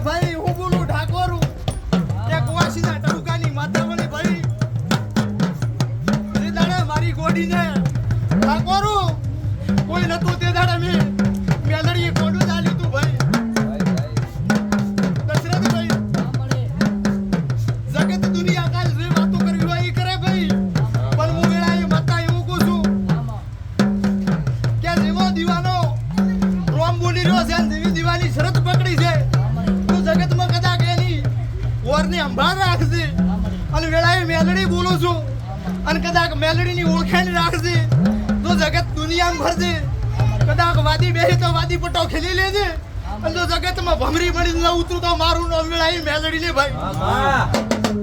ભાઈ હું બોલું ઠાકોર એક વાસીના ટડુકાની માતાઓની ભાઈ તે દાડા મારી ગોડીને ઠાકોર કોઈ નતું તે દાડા મેલડી કોડું ચાલ્યું તું ભાઈ દશરથ ભાઈ જગત દુનિયા કાલ જે વાતો કરવી હોય એ કરે ભાઈ પણ હું વેળાએ માતા એવું કહું છું કે જેવો દીવાનો રોમ બોલી રહ્યો છે જેવી દીવાની શરત પકડી છે તું જગતમાં કદાચ એની વરની સંભાળ રાખજે અને વેળાએ મેલડી બોલું છું અને કદાચ મેલડીની ઓળખાણ રાખજે તો જગત દુનિયામાં ભરજે કદાચ વાદી બેહી તો વાદી પટો ખેલી લેજે અને જો જગતમાં ભમરી બની ન ઉતરું તો મારું નામ વેળાએ મેલડી ને ભાઈ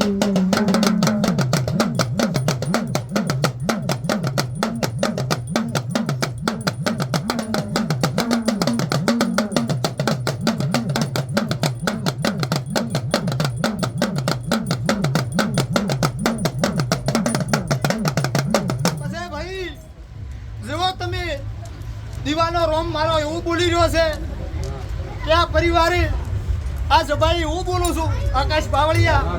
તમે દીવાનો રોમ મારો એવું બોલી રહ્યો છે કે આ પરિવારે આ સભાઈ હું બોલું છું આકાશ બાવળિયા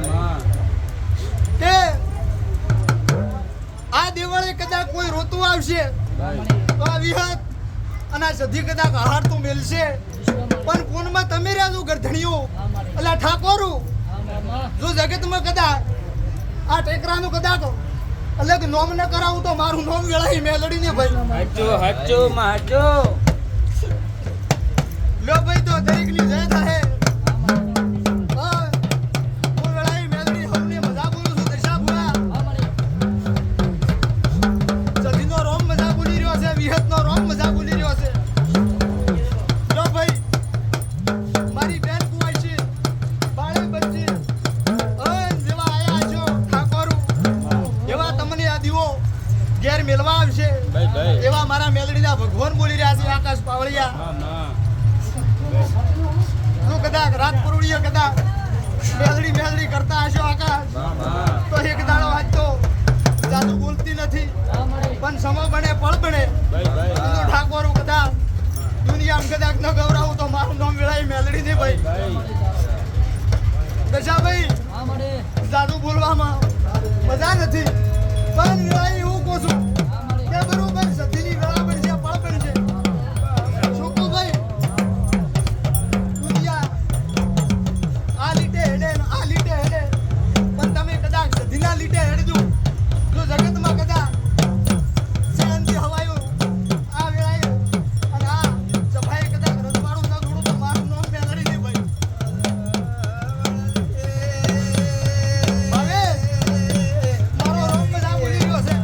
કે આ દેવળે કદાચ કોઈ રોતું આવશે તો આ વિહત અને આ સધી કદાચ આહાર તો મેલશે પણ કોનમાં તમે રહ્યા ગરધણીઓ એટલે ઠાકોરું જો જગતમાં કદાચ આ ટેકરાનું કદાચ અલગ નોમ ન કરાવું તો મારું નોમ વેળાઈ મેલડી ને ભાઈ હચો માચો લો ભાઈ તો દરેક ની જય થાય હું વેળાઈ મેલડી હમને મજા બોલું છું દશા ભુવા સદીનો રોમ મજા બોલી રહ્યો છે વિહત નો રોમ મજા બોલી રહ્યો છે લો ભાઈ મારી બેન કુવાઈ છે બાળે બચ્ચે જેવા આયા છો ઠાકોરું એવા તમને આ દીવો ઘેર મેલવા આવશે એવા મારા મેલડીના ભગવાન બોલી રહ્યા છે આકાશ પાવળિયા તું કદાચ રાત પરુડીએ કદાચ મેલડી કરતા હશો આકાશ તો એક દાડો આજ તો જાદુ બોલતી નથી પણ સમો બને પળ બને ઠાકોર કદાચ દુનિયામાં કદાચ ન ગૌરાવું તો મારું નામ વેળાઈ મેલડી ને ભાઈ દશાભાઈ જાદુ બોલવામાં મજા નથી પણ વેળાઈ એવું કહું છું કે બરોબર સતીની બરાબર છે પળપણ છે છોકરો ભાઈ દુનિયા આ લીટે હેડે આ લીટે હેડે પણ તમે કદાચ સતીના લીટે હેડજો જો જગતમાં કદાચ શાંતિ હવાયું આ વેળાએ અને આ સભાએ કદાચ રજવાડું ન જોડું તો મારું નામ મેલડી નહીં ભાઈ હવે મારો રોમ મજા બોલી રહ્યો છે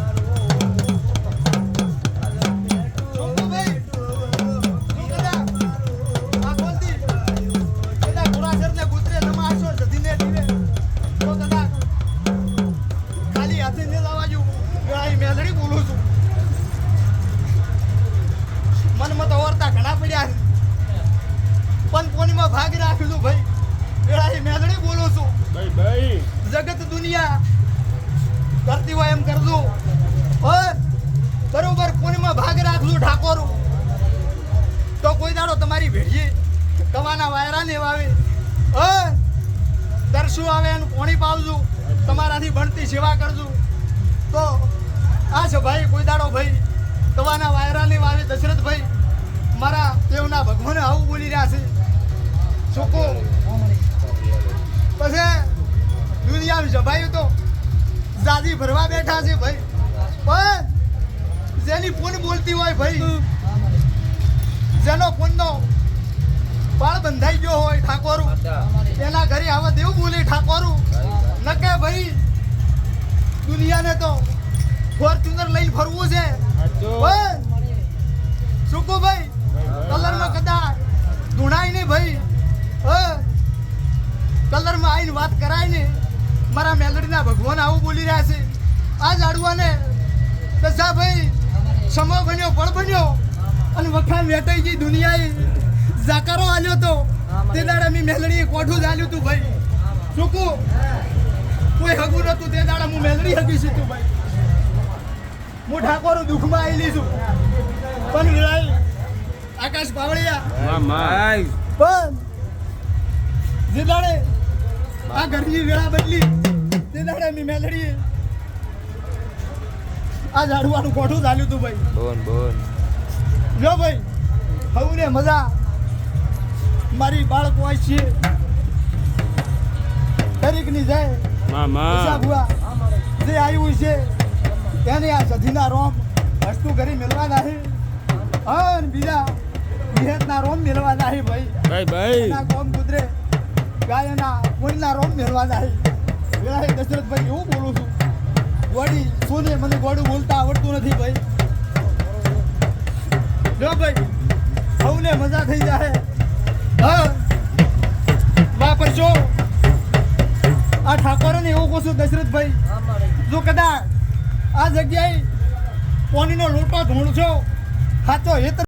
મનમાં તો ઓરતા ઘણા પડ્યા પણ કોનીમાં ભાગ રાખ્યું છું ભાઈ વેળાએ મેલડી બોલું છું જગત દુનિયા કરતી હોય એમ કરજો બરોબર કોનીમાં ભાગ રાખજો ઠાકોર તો કોઈ દાડો તમારી ભેડીએ કવાના વાયરા ને વાવે દરસુ આવે એનું પોણી પાવજો તમારાથી બનતી સેવા કરજો તો આ છે ભાઈ કોઈ દાડો ભાઈ કવાના વાયરા ને વાવે દશરથ ભાઈ મારા દેવના ભગવાન આવું બોલી રહ્યા છે છોકો પછી દુનિયામાં જભાયું તો જાદી ભરવા બેઠા છે ભાઈ પણ જેની પૂન બોલતી હોય ભાઈ જેનો પૂનનો પાળ બંધાઈ ગયો હોય ઠાકોરું એના ઘરે આવા દેવ બોલે ઠાકોરું ન કે ભાઈ દુનિયાને તો ફોર્ચ્યુનર લઈને ફરવું છે સુકો ભાઈ કલરમાં કદાચ ધૂણાય નહીં ભાઈ કલરમાં આવીને વાત કરાય ને મારા મેલડીના ભગવાન આવું બોલી રહ્યા છે આ જાડવાને દશા ભાઈ સમો બન્યો પળ બન્યો અને વખાણ વેટાઈ ગઈ દુનિયાએ જાકારો આલ્યો તો તે દાડા મેં મેલડીએ કોઠું જ આલ્યું તું ભાઈ સુકું કોઈ હગું નતું તે દાડા હું મેલડી હગી છું તું ભાઈ હું ઠાકોર દુઃખમાં આવેલી છું પણ આકાશ બાવળિયા પણ જે દાડે આ ઘરની વેળા બદલી તે દાડે અમે મેલડીએ આ ઝાડવાનું કોઠું ચાલ્યું તું ભાઈ. બોન જો ભાઈ હવને મજા મારી બાળકો આ છે દરેકની જાય મામા ભુવા જે આવ્યું છે તેને આ સધીના રોમ હસતું કરી મેળવાના છે અને બીજા વિહેતના રોમ મેળવાના છે ભાઈ. ભાઈ એના કોમ કુદરે ગાયના કોઈના રોમ મેળવાના છે. વેળાએ દશરથભાઈ એવું બોલું છું ગોડી સોને મને ગોડું બોલતા આવડતું નથી ભાઈ. જો ભાઈ સૌને મજા થઈ જાય હા વાપરશો આ ઠાકોરને એવું કહું છું દશરથભાઈ જો કદાચ આ જગ્યાએ પાણીનો લોટો ધોણશો સાચો હેત